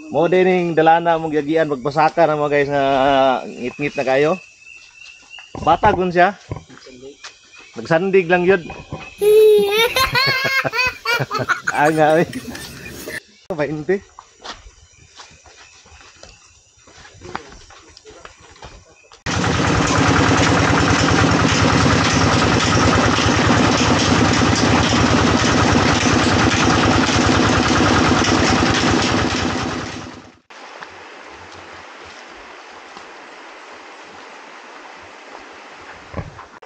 Mo dining dalana mong gagian magpasaka na mo guys nga ngit-ngit na kayo. Bata gun siya. Nagsandig lang yun. Anga oy. 20.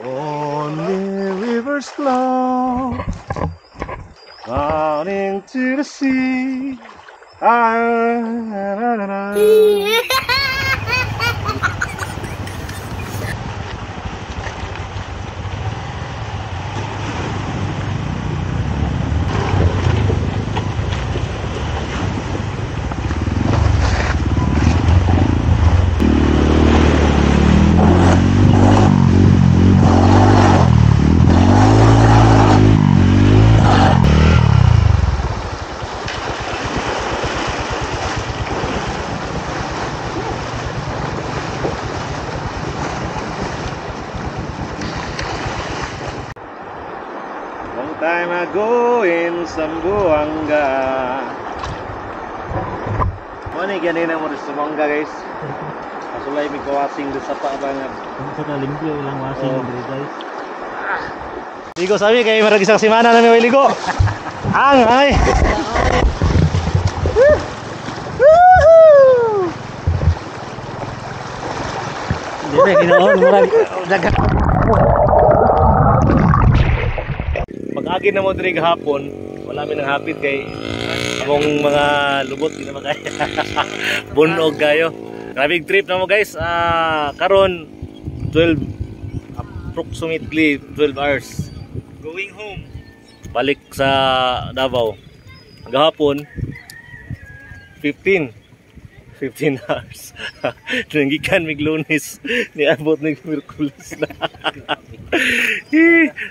On the river's flow, running to the sea. Long time ago in Zamboanga. Mana ganina mo sa Zamboanga guys? Kasulay may kawasing doon sa pabangan. Kung sa limpyo ilang wasing dito guys. Ligo sabi kay marag isang semana na may ligo. Ang ay. Dito kinaon marag dagat. Pag-agi na mo diri gahapon, wala mi nang hapit kay among mga lubot di na makaya. Bunog kayo. Grabe trip na mo guys. Karon 12 approximately 12 hours Going home. balik sa Davao. Gahapon 15 hours. Nanggikan mig Lunes ni abot ng Miyerkules na.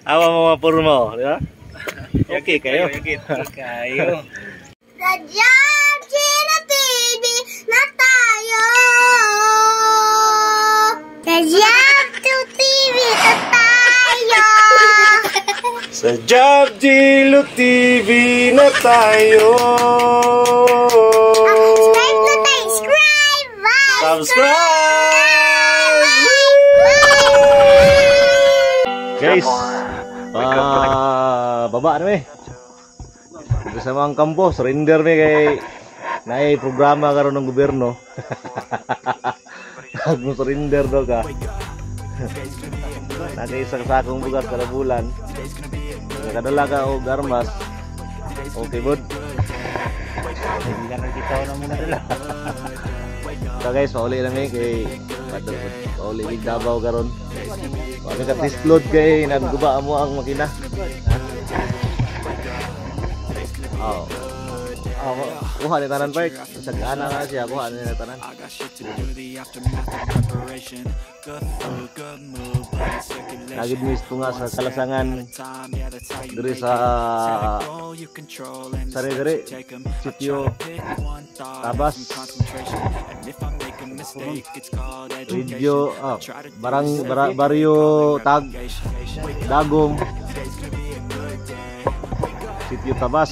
Awa mga porma, di ba? Okay kayo. Kayo. Sadyang TV na tayo. Sadyang TV na tayo. Sa Job Dilo TV na tayo. Subscribe! Guys, baba na may. Kasama ang kampo, surrender may kay naay programa karon ng gobyerno. Kung surrender daw ka. Nag-isang sakong bugas kada bulan. Nakadala ka o garmas. Okay, bud. Hindi ka nakita na muna dala. So guys, pauli na may kay pauli big Davao karon. Kami ka test load kay nagguba mo ang makina. Oh. Kuha ni tanan park. Sagana na siya, kuha ni tanan. Lagi mis tunga sa kalasangan diri sa sari-sari sitio Tabas video baryo Dagom sitio Tabas.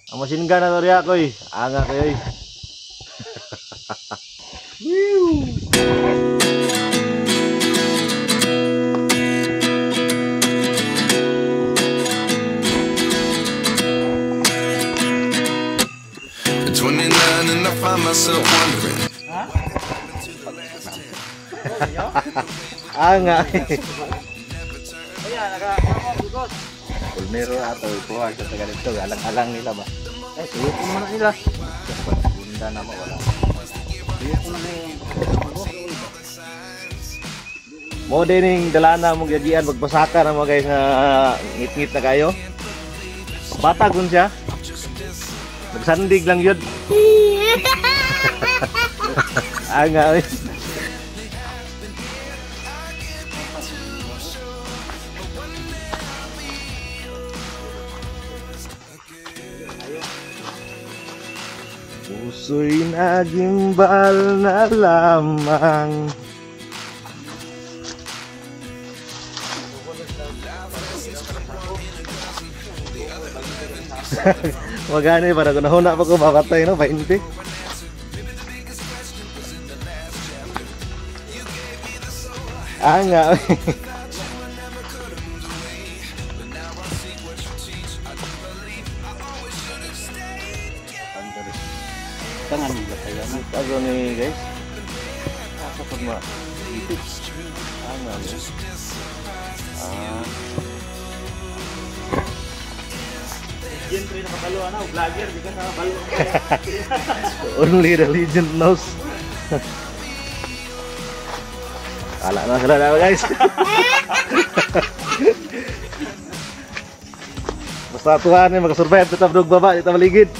Ang machine gun na to riya koy. Anga kayo. At 29 and I find myself wondering. Anga. Ayan, naka-bukos. Pulmero atau kuha sa taga dito, alang-alang nila ba? Suyot ko naman nila. Bunda na mawala. Suyot ko naman Mo dining dalana mong gagian magpasaka na mo guys nga ngit-ngit na kayo. Bata gun siya. Nagsandig lang yun. Anga oy. puso'y nagimbal na lamang. Magani para kung nahuna pa ko makatay no, 20. Nga. Tangan nila tayo. Tago ni guys. Asa pag ma ipit. Nga ni. Siyempre nakabalo na, vlogger, di ka nakabalo. Only the legend knows. Kala na sila na guys. Basta tuhan ni makasurvive tetap dog baba di tabaligid.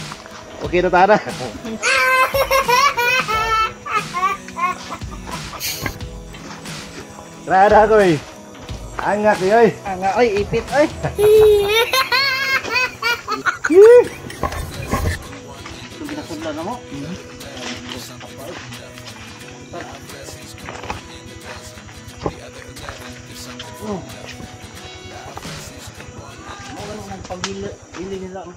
Okay na tana. Rada ko eh. Angak ni oy. Nga oy, ipit oy. Ginasudlan na mo. Pag-ili nila ang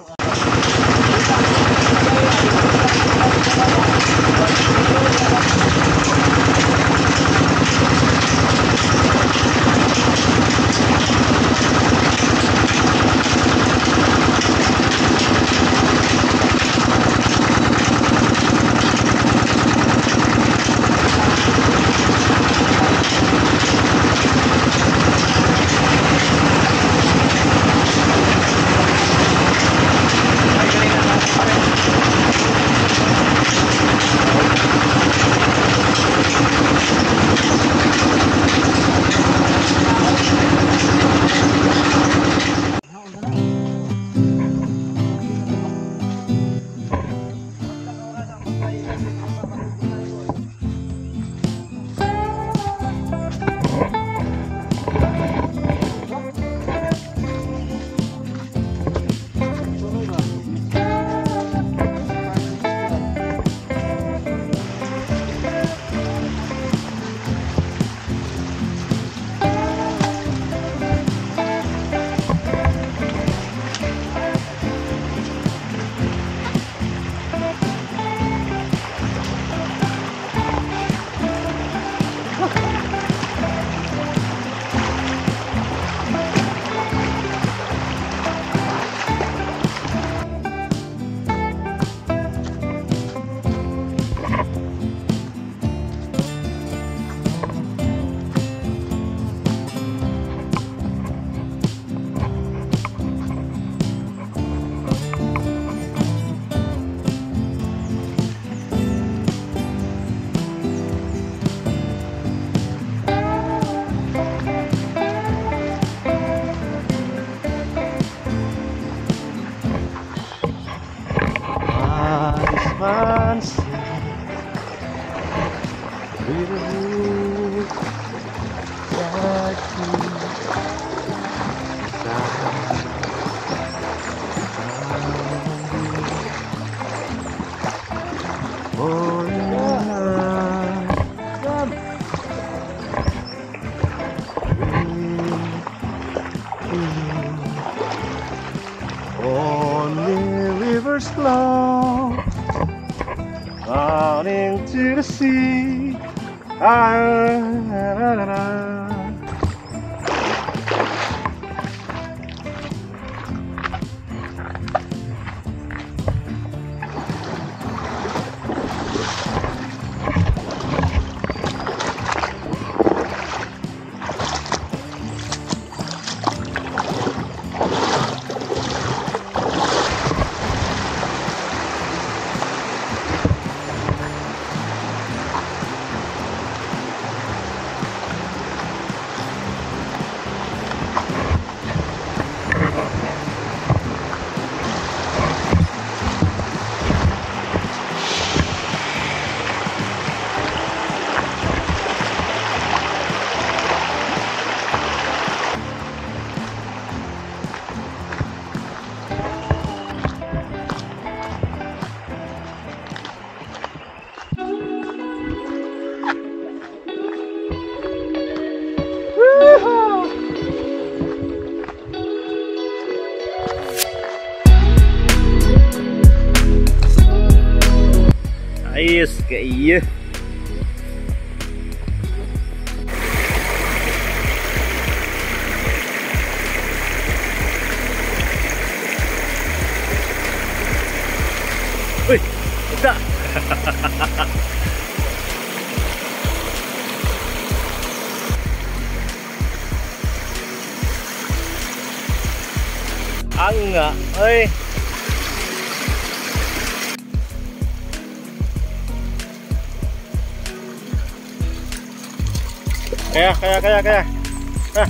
flow on into the sea. Ayos ka iya. Wih, ada. Angga, oi. Kaya. Ah.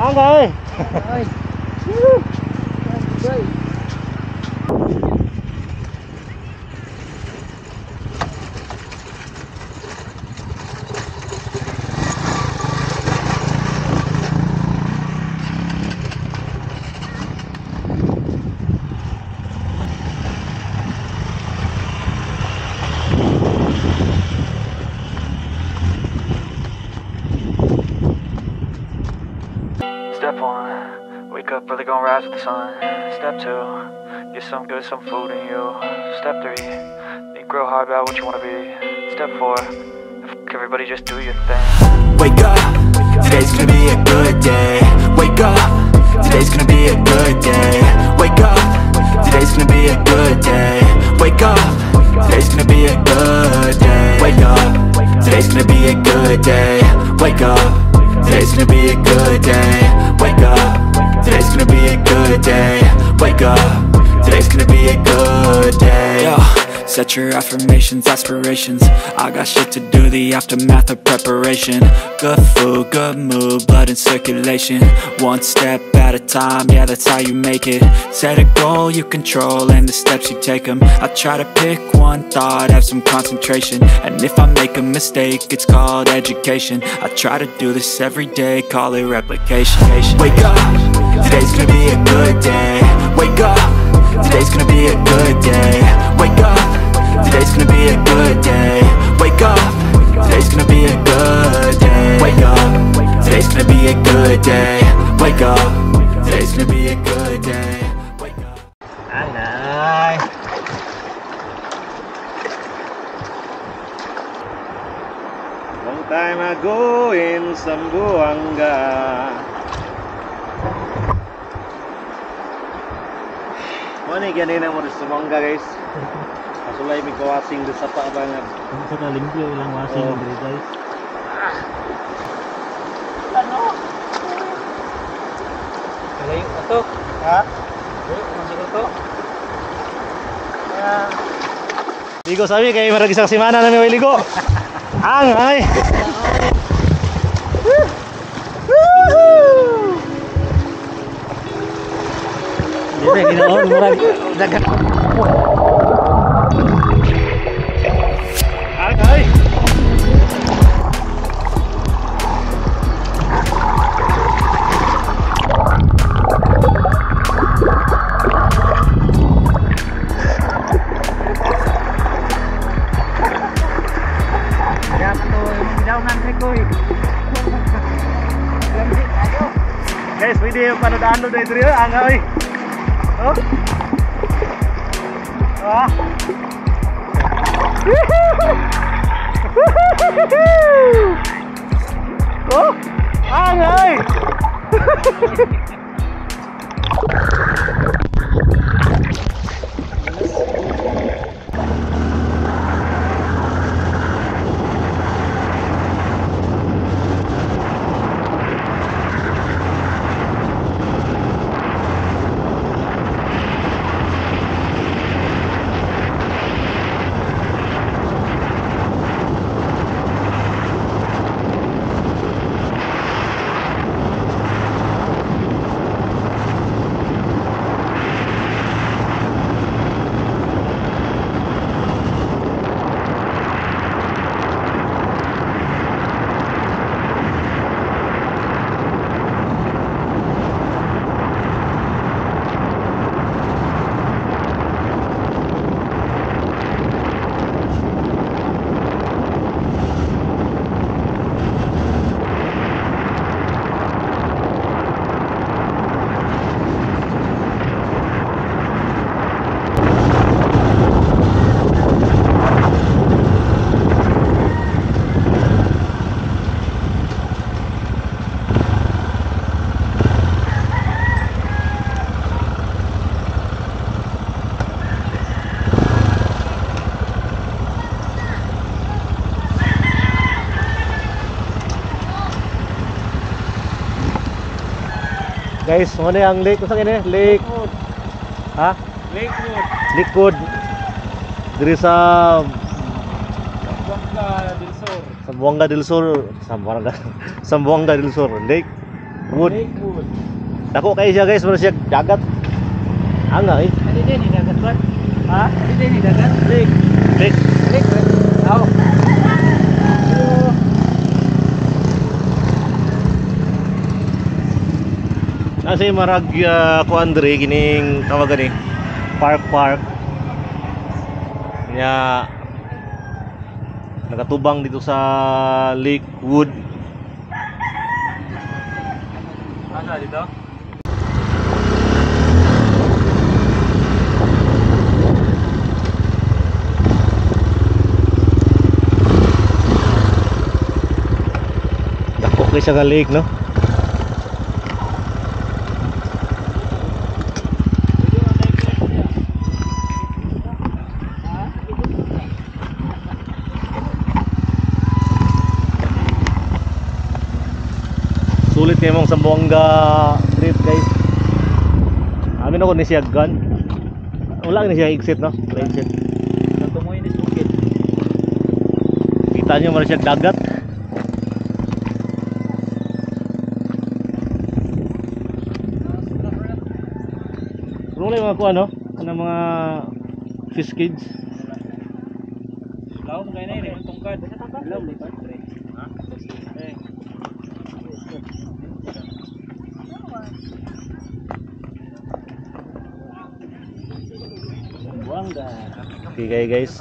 Angay. Step one, wake up early, gonna rise with the sun. Step two, get some good, some food in you. Step three, think real hard about what you wanna be. Step four, everybody just do your thing. Wake up, today's gonna be a good day. Wake up, today's gonna be a good day. Wake up, today's gonna be a good day. Wake up, today's gonna be a good day. Wake up, today's gonna be a good day. Wake up, today's gonna be a good day. Wake up, today's gonna be a good day. Wake up, today's gonna be a good day. Yo, set your affirmations, aspirations. I got shit to do, the aftermath of preparation. Good food, good mood, blood in circulation. One step at a time, yeah, that's how you make it. Set a goal you control and the steps you take them. I try to pick one thought, have some concentration. And if I make a mistake, it's called education. I try to do this every day, call it replication. Wake up, today's gonna be a good day. Wake up, today's gonna be a good day. Wake up, today's gonna be a good day. Wake up, today's gonna be a good day. Wake up, today's gonna be a good day. Wake up, today's gonna be a good day. Wake up. Anay. Long time ago in Zamboanga. Mani ganina mo sa Zamboanga, guys. Kasulay may kawasing sa pa banget. Sa kalimpyo ilang wasing diri guys. Kalayo ato. Ha? Masuk ato. Ligo sabi kay marag isang semana na may ligo. Angay. Dito ginaon murag dagat. Angay. Guys, pwede yung panodaan doon dito angay. Oh. Ah. Oh, angay. Guys, ano yung lake? Kung saan lake? Ha? Lakewood. Likod. Diri sa Zamboanga del Sur. Zamboanga del Sur. Lake Wood. Lakewood. Dako kayo siya guys, siya dagat. Anga eh. Ano din ni dagat ba? Ha? Ano din ni dagat? Lake. Lake. Lake. Oh. Kasi marag ko Andre gining tawagan ni park. Nya nakatubang dito sa Lakewood. Ano dito? Dako kay sa lake no. Sulit kayo mong Zamboanga trip guys. Amin ako ni Siagan. Wala ni siya exit no? Wala exit. Natumoy ni bukid. Kita nyo man siya dagat. Kung mga kuha no? Ano mga fish kids. Laom kay na ini tungkad. Laom ni patre. Ha? Zamboanga. Okay kayo guys.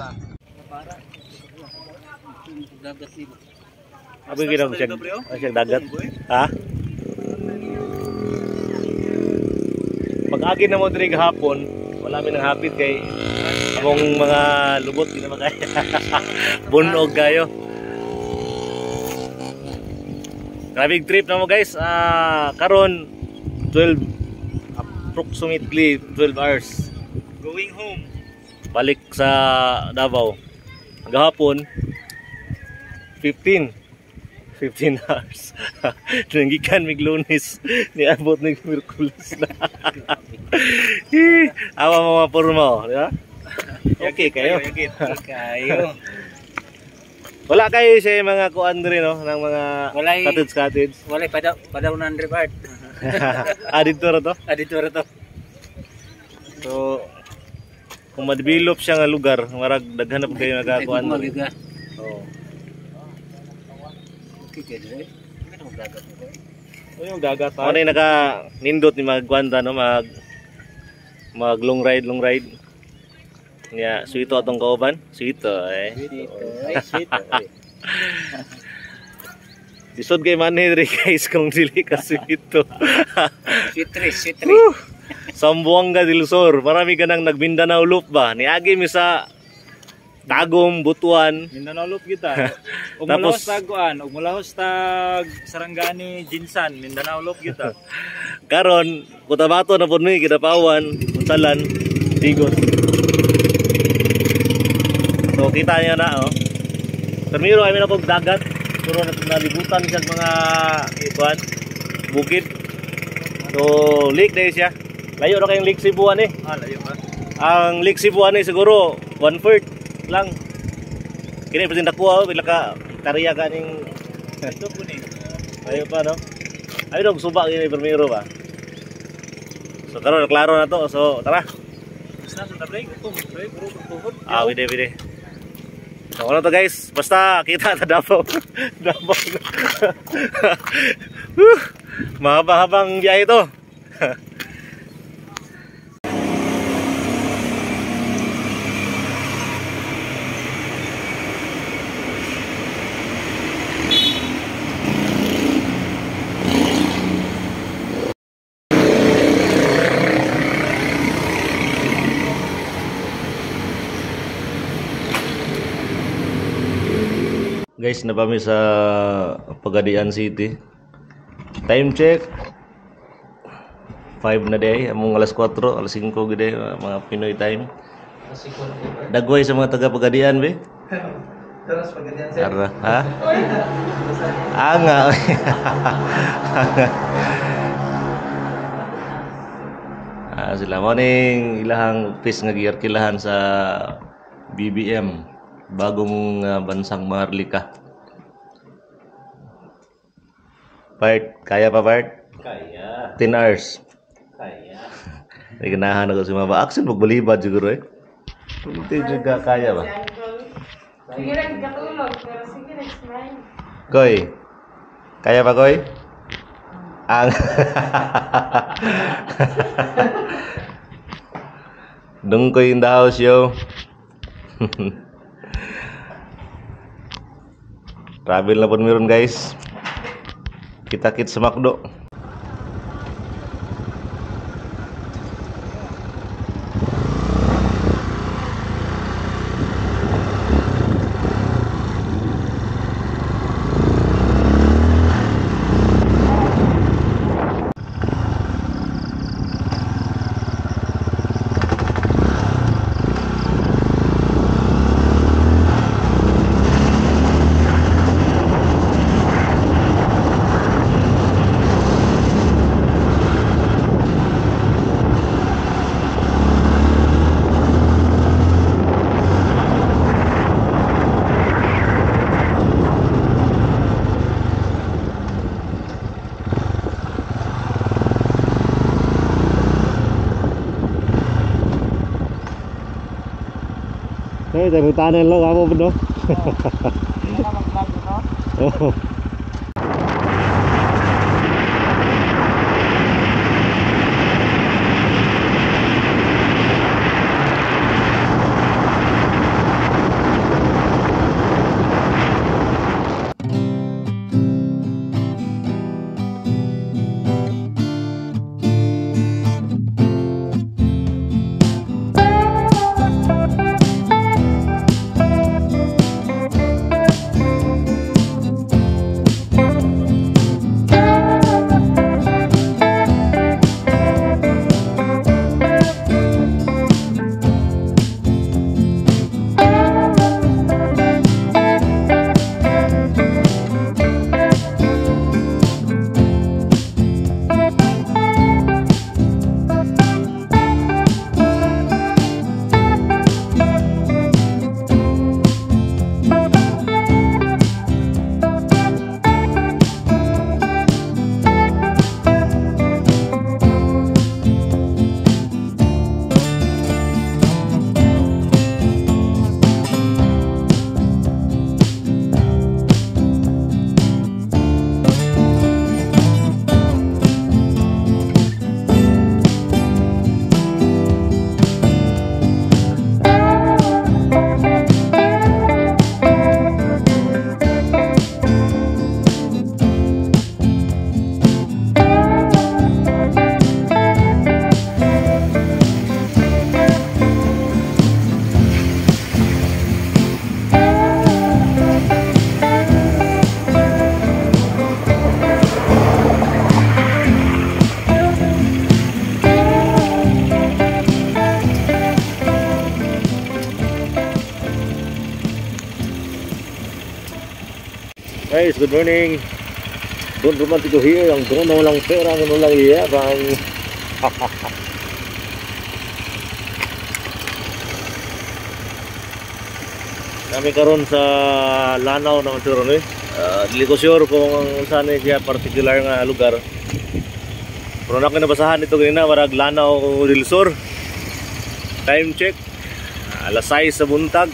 Dagat sila. Abi ginang siya dagat. Ha? Pag-agi na mo diri gahapon, wala mi nang hapit kay among mga lubot di na makaya. Bunog kayo. Grabe trip na mo guys. Karon 12 approximately 12 hours Going home. balik sa Davao. Gahapon 15 hours. Nanggikan mig Lunes ni abot ng Miyerkules na. Awa mga porma, di ba? Okay kayo. Kayo. Wala kayo sa mga kuan rin no ng mga Walay- cottage. Wala padaw na Andrevart. Dito ra to. Dito ra to. So kung ma-develop siya nga lugar, marag daghan na po kayo nagakuan. Oo. Okay kay dire. Ano dagat mo? So yung dagat pa. Ano yung naka-nindot ni magkuanta no, mag long ride. Nya, suito atong kauban. Suito eh. Ay sweet. Disod kay manhe diri guys kung dili ka suito. Sweet. Zamboanga del Sur. Marami ka nang nag-Mindanao loop ba? Niagi mi sa Tagum, Butuan. Mindanao loop kita. Og Tapos- mulahos taguan, og mulahos tag Sarangani, Jinsan, Mindanao loop kita. Karon, Cotabato na pud mi Kidapawan, Unsalan, Digot. So kita niyo na oh. Termiro ay minapog dagat. Puro na nalibutan siya mga ikuan, bukid. So lake na siya. Layo na kayong Lake Cebuan eh. Layo ba? Ang Lake Cebuan eh siguro 1/4 lang. Kini pwede nakuha bila ka karya kaning Ito po ni. ayo pa no. Ay dog suba gini Permiro ba. So karon klaro na to. So tara. Sa break, break, puro. Bide. So ano to guys, basta kita sa Davao. Davao. Mahaba-habang biyahe to. Guys, napami sa Pagadian City. Time check 5 na day, among alas 4, alas 5 gid mga Pinoy time. Dagway sa mga taga Pagadian be. Terus Pagadian sir. Ha? Anga. Sila mo ning ilahang office nga giarkilahan sa BBM, bagong bansang Maharlika. Part, kaya pa part? Kaya. 10 hours. Kaya. Ay ganahan ako si Mama. Action magbalibad siguro eh. Hindi juga kaya ba? Sige lang, katulog. Pero sige, next time. Koy. Kaya pa Koy? Ang Dong Koy in the house yo. Travel na po meron guys. Kita-kit sa Macdo. Hey, dari tanah lo kamu bener. Oh. Guys, good morning. Don't romantic here. Ang doon na walang pera, ang walang iyabang. Kami karon sa Lanao naman sure ni. Dili ko sure kung saan siya particular nga lugar. Pero na ko nabasahan ito ganina warag Lanao del Sur. Time check. Alas 6 sa buntag.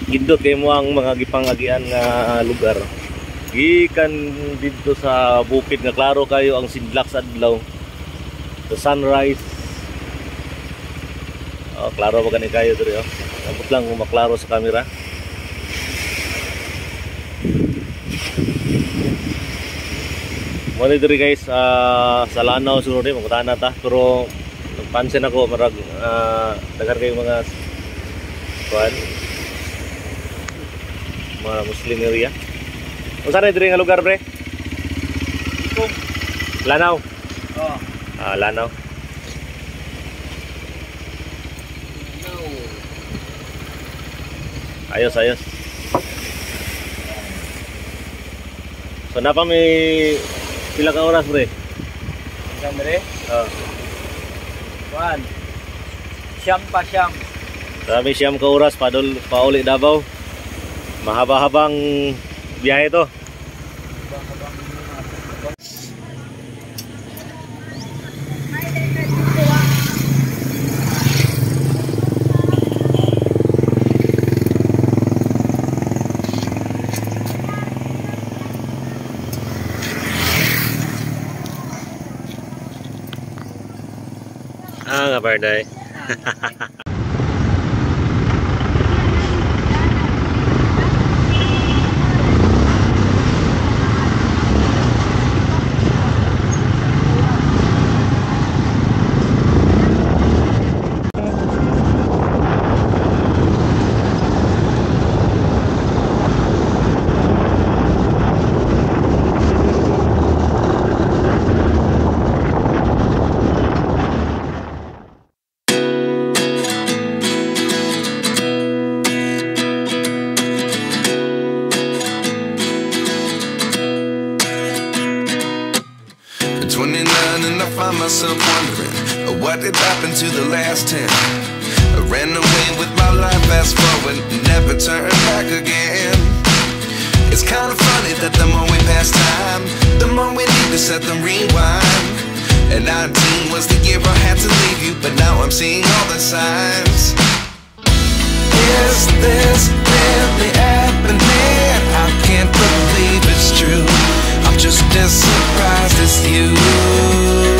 Gindot kay mo ang mga gipangagian nga lugar. Gikan dito sa bukid nga klaro kayo ang sidlak sa adlaw. The sunrise. Oh, klaro ba gani kayo diri oh. Abot lang kung maklaro sa camera. Mali diri guys sa Lanao siguro di magutana ta pero nagpansin ako marag dagar kayo mga kuan mga Muslim area. Kung saan diri nga lugar pre? Lanao. Oh. Lanao. Ayos, ayos. So napa may pila ka oras pre? Sandre, Oh. Juan. Siyam pa siyam. Grabe siyam ka oras pauli Davao. Mahaba-habang biyahe to. Nga Barday. At 29 and I find myself wondering what did happen to the last 10. I ran away with my life, fast forward, never turn back again. It's kind of funny that the more we pass time, the more we need to set them rewind. And 19 was the year I had to leave you, but now I'm seeing all the signs. Is this really happening? I can't believe it's true. I'm just as surprised as you.